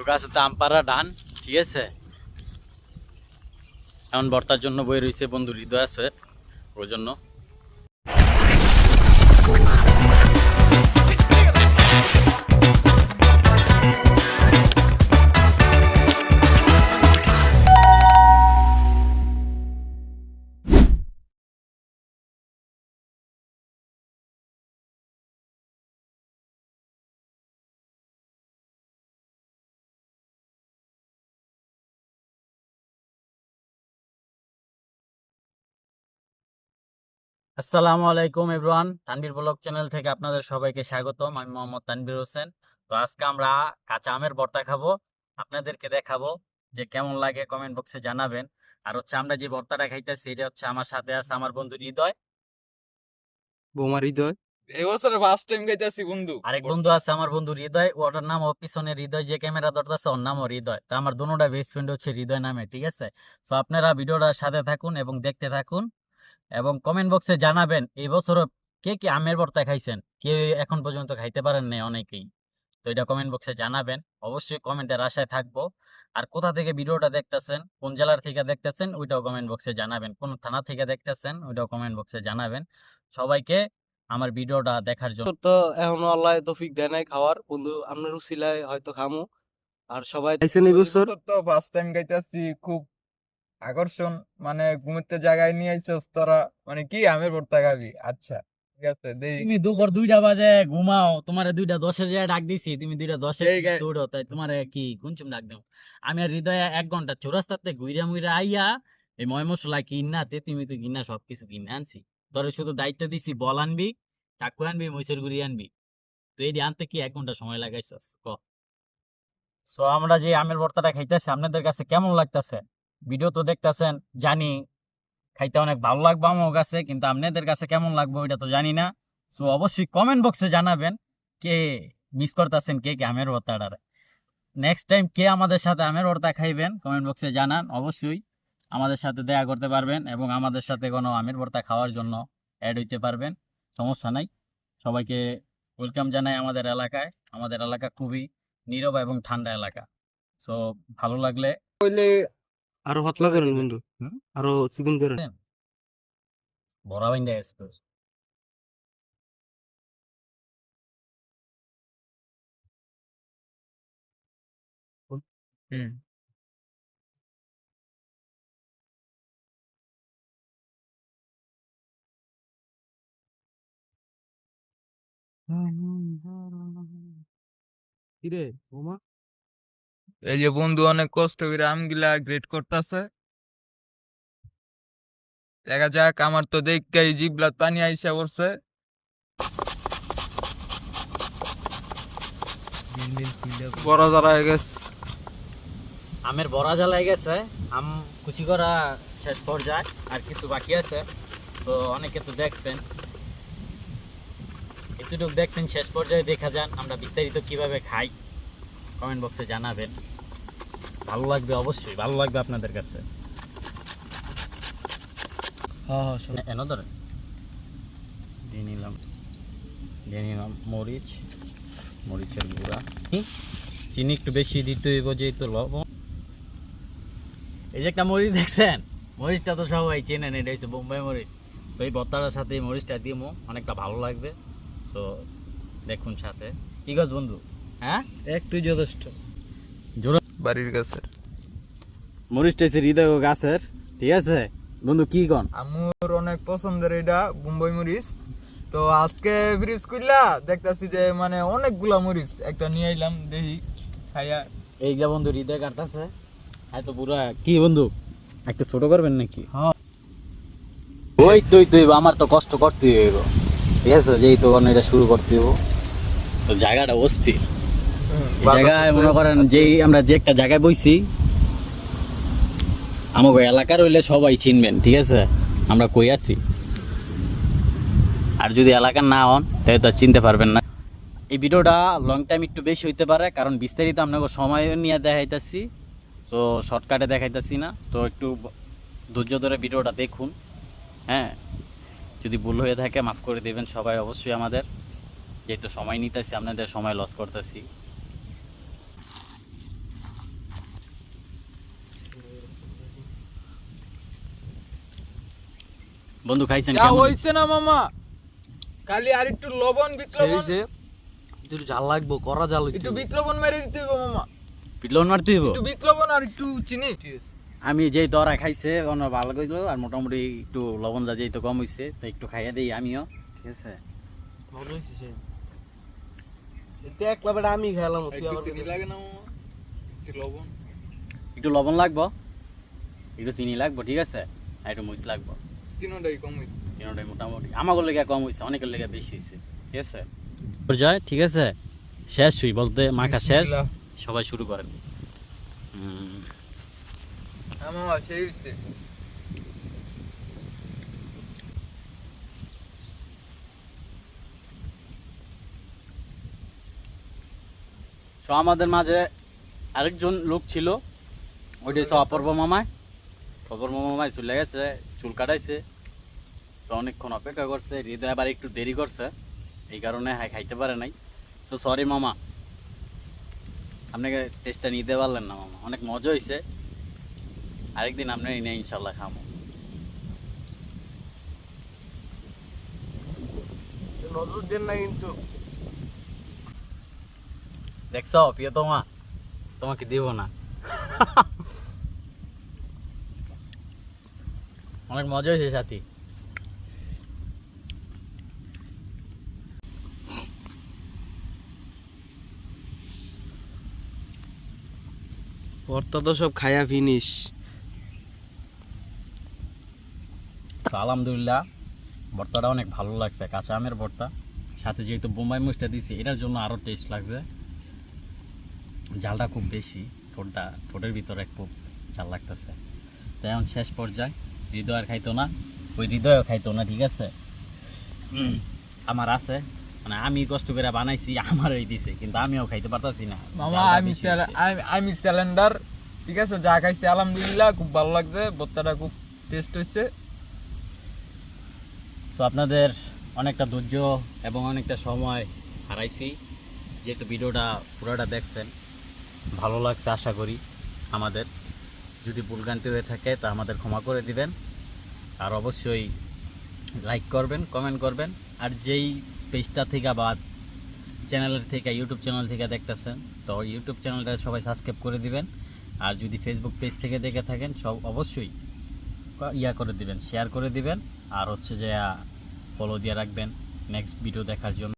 গাছে তো আম পাড়া ডান, ঠিক আছে। এখন বর্তার জন্য বই রয়েছে বন্ধু হৃদয় আছে ওর জন্য। আসসালামু আলাইকুম এভরিওয়ান, তানভীর ব্লগ চ্যানেল থেকে আপনাদের সবাইকে স্বাগতম। আমি মোহাম্মদ তানভীর হোসেন। তো আজকে আমরা কাঁচা আমের ভর্তা খাবো, আপনাদেরকে দেখাবো যে কেমন লাগে, কমেন্ট বক্সে জানাবেন। আর হচ্ছে আমরা যে ভর্তাটা খাইতেছি এটা হচ্ছে আমার সাথে আছে আমার বন্ধু হৃদয়, বোমা হৃদয়। এই বছর ফার্স্ট টাইম খাইতেছি বন্ধু। আরেক বন্ধু আছে আমার বন্ধু হৃদয়, ওটার নাম ও পিছনে হৃদয়, যে ক্যামেরা ধরতেছে ওর নামও হৃদয়। তো আমার দুটোটা বেস্ট ফ্রেন্ড হচ্ছে হৃদয় নামে, ঠিক আছে। তো আপনারা ভিডিওটার সাথে থাকুন এবং দেখতে থাকুন এবং কমেন্ট বক্সে জানাবেন এই বছর কে কে আমের ভর্তা খাইছেন, কে এখন পর্যন্ত খাইতে পারেন না অনেকেই। তো এটা কমেন্ট বক্সে জানাবেন, অবশ্যই কমেন্টের আশায় থাকবো। আর কোথা থেকে ভিডিওটা দেখতেছেন, কোন জেলার থেকে দেখতেছেন ওইটাও কমেন্ট বক্সে জানাবেন, কোন থানা থেকে দেখতেছেন ওইটাও কমেন্ট বক্সে জানাবেন। সবাইকে আমার ভিডিওটা দেখার জন্য। তো এখনো আল্লাহ তৌফিক দেয় নাই খাওয়ার, বন্ধু আপনার উসিলায় হয়তো খামু। আর সবাই খাইছেন এই বছর? তো ফার্স্ট টাইম খাইতেছি, খুব আকর্ষণ। মানে ঘুমোতে জায়গায় নিয়ে আইছস তোরা, মানে কি আমের ভর্তা খাবি? আচ্ছা ঠিক আছে দেই। তুমি দুপুর 2টা বাজে ঘুমাও, তোমারে 2টা 10-এ যে ডাক দিছি, তুমি 2টা 10-এ এই গে- দৌড়ো, তাই তোমারে কি কোনচুম ডাক দেব? আমি আর হৃদয়ে 1 ঘন্টা চৌরাস্তাতে ঘুইরা মুইরা আইয়া এই ময় মশলা কিনা, তুমি তো কিনা সবকিছু কিনে আনছি। তোরে শুধু দায়িত্ব দিছি, বল আনবি, চাকু আনবি, মহিষের গুড়ি আনবি। তো এই আনতে কি 1 ঘন্টা সময় লাগাইছস ক? সো আমরা যে আমের ভর্তাটা খাইতেছি আপনাদের কাছে কেমন লাগতেছে? ভিডিও তো দেখতেছেন, জানি খাইতে অনেক ভালো লাগবে আমার কাছে, কিন্তু আপনাদের কাছে কেমন লাগবে ওইটা তো জানি না। তো অবশ্যই কমেন্ট বক্সে জানাবেন কে মিস করতেছেন, কে কে আমের ভর্তাটা। নেক্সট টাইম কে আমাদের সাথে আমের ভর্তা খাইবেন কমেন্ট বক্সে জানান, অবশ্যই আমাদের সাথে দেখা করতে পারবেন এবং আমাদের সাথে কোনো আমের ভর্তা খাওয়ার জন্য অ্যাড হইতে পারবেন, সমস্যা নাই। সবাইকে ওয়েলকাম জানাই আমাদের এলাকায়। আমাদের এলাকা খুবই নীরব এবং ঠান্ডা এলাকা। সো ভালো লাগলে কইলে আরো পাতলা করেন বন্ধু, আরো চিকন করেন। বড়া বাইন্দা এক্সপ্রেস। হুম কিরে বোমা? এই যে বন্ধু অনেক কষ্ট করে আমগুলা গ্রেড করতেছে, দেখা যাক। আমার তো দেখতে জিভলা পানি আইসা পড়ছে। বড় যারা হয়ে গেছে। আমের বড়া জ্বালাই গেছে, আম কুচি করা শেষ পর্যায়ে, আর কিছু বাকি আছে। তো অনেকে তো দেখছেন, এতটুকু দেখছেন, শেষ পর্যায়ে দেখা যান আমরা বিস্তারিত কিভাবে খাই। কমেন্ট বক্সে জানাবেন, ভালো লাগবে, অবশ্যই ভালো লাগবে আপনাদের কাছে। এন ধরে দিয়ে নিলাম মরিচের গুঁড়া, চিনি একটু বেশি দিতে হইব যেহেতু লবণ। এই যে একটা মরিচ দেখছেন, মরিচটা তো সবাই চেনেন, এটা হচ্ছে বোম্বাই মরিচ। তো এই ভর্তাটার সাথে এই মরিচটা দিমো, অনেকটা ভালো লাগবে। সো দেখুন সাথে, কি গাছ বন্ধু? হ্যাঁ একটু যথেষ্ট। জোর বাড়ির গাছের মরিচটা হচ্ছে হৃদয় গাছের, ঠিক আছে বন্ধু, কি কন? আমার অনেক পছন্দের এটা বোম্বাই মরিচ। তো আজকে ফ্রিজ খুললা দেখতাছি যে মানে অনেকগুলা মরিচ একটা নিয়ে আইলাম, দেখি খাইয়া। এই যে বন্ধু হৃদয় কাটতেছে, হয়তো পুরা কি বন্ধু একটা ছোট করবেন নাকি? হ্যাঁ। ওই তুই আমার তো কষ্ট করতে হইব, ঠিক আছে, যেই তো এটা শুরু করতে হইব। তো জায়গাটা অস্থির, এই জায়গায় মনে করেন যেই আমরা যে একটা জায়গায় বইছি, আমাকে এলাকার হইলে সবাই চিনবেন, ঠিক আছে, আমরা কই আছি। আর যদি এলাকার না হন তাহলে তো চিনতে পারবেন না। এই ভিডিওটা লং টাইম একটু বেশি হইতে পারে, কারণ বিস্তারিত আপনাকে সময় নিয়ে দেখাইতেছি, তো শর্টকাটে দেখাইতেছি না। তো একটু ধৈর্য ধরে ভিডিওটা দেখুন, হ্যাঁ। যদি ভুল হয়ে থাকে মাফ করে দেবেন সবাই, অবশ্যই আমাদের, যেহেতু সময় নিতেছি আপনাদের সময় লস করতেছি। বন্ধু খাইছেন যা কেমন হইছে? হইছে না মামা, খালি আর একটু লবণ সেই বিক্লবন, যে একটু ঝাল লাগবো, করা ঝাল একটু বিক্লবন মেরে দিতে হবে মামা, পিটলন মারতে হইব? একটু বিক্লবন আর একটু চিনি। আমি যেই দরা খাইছে অন্য ভালো কইলো, আর মোটামুটি একটু লবণ যা যেই তো কম হইছে, তো একটু খাইয়া দেই আমিও, ঠিক আছে? ভালো হয়েছে সেই। এটা একলা বেটা আমি খেলাম, তুই একটু আবার চিনি লাগে না মামা, একটু লবণ, একটু লবণ লাগবো, একটু চিনি লাগবো, ঠিক আছে, আর একটু মরিচ লাগবো। তিনটাই কম হইছে। তিনটাই মোটামুটি আমার লেগে কম হইছে, অনেকের লেগে বেশি হইছে, ঠিক আছে? পর্যায়ে ঠিক আছে, শেষ হই বলতে মাখা শেষ, বিসমিল্লাহ। সবাই শুরু করেন। হ্যাঁ মামা, সেই হইছে। তো আমাদের মাঝে আরেকজন লোক ছিল, ওইটা হচ্ছে অপূর্ব মামায়। অপূর্ব মামায় চলে গেছে, চুল কাটাইছে, তো অনেকক্ষণ অপেক্ষা করছে, হৃদয় আবার একটু দেরি করছে, এই কারণে হ্যাঁ খাইতে পারে নাই। সো সরি মামা, আপনাকে টেস্টটা নিতে পারলেন না মামা, অনেক মজা হয়েছে, আরেকদিন আপনি নিয়ে ইনশাল্লাহ খামো। নজর দেন না কিন্তু। দেখছো প্রিয় তোমা, তোমাকে দিব না। অনেক মজা হয়েছে সাথী। ভর্তা তো সব খায়া ফিনিশ। তো আলহামদুলিল্লাহ ভর্তাটা অনেক ভালো লাগছে, কাঁচা আমের ভর্তা, সাথে যেহেতু বোম্বাই মরিচটা দিছি এটার জন্য আরও টেস্ট লাগছে। ঝালটা খুব বেশি, ঠোঁটের ভিতরে খুব ঝাল লাগতেছে। তো এখন শেষ পর্যায়ে হৃদয় আর খাইতো না, ওই হৃদয়ও খাইতো না, ঠিক আছে? আমার আছে, মানে আমি কষ্ট করে বানাইছি, আমারই দিছে, কিন্তু আমিও খাইতে পারতাছি না। মামা ঝালটা আমি বেশি হইছে। আমি সিলিন্ডার, ঠিক আছে, যা খাইছি আলহামদুলিল্লাহ খুব ভালো লাগছে, ভর্তাটা খুব টেস্ট হইছে। তো আপনাদের অনেকটা ধৈর্য এবং অনেকটা সময় হারাইছি, যেহেতু ভিডিওটা পুরোটা দেখছেন, ভালো লাগছে আশা করি আমাদের। যদি ভুলভ্রান্তি হয়ে থাকে তা আমাদের ক্ষমা করে দিবেন, আর অবশ্যই লাইক করবেন, কমেন্ট করবেন, আর যেই পেজটা থেকে বা চ্যানেলের থেকে, ইউটিউব চ্যানেল থেকে দেখতেছেন, তো ইউটিউব চ্যানেলটা সবাই সাবস্ক্রাইব করে দিবেন। আর যদি ফেসবুক পেজ থেকে দেখে থাকেন, সব অবশ্যই করে দিবেন, শেয়ার করে দিবেন, আর হচ্ছে যে ফলো দিয়ে রাখবেন নেক্সট ভিডিও দেখার জন্য।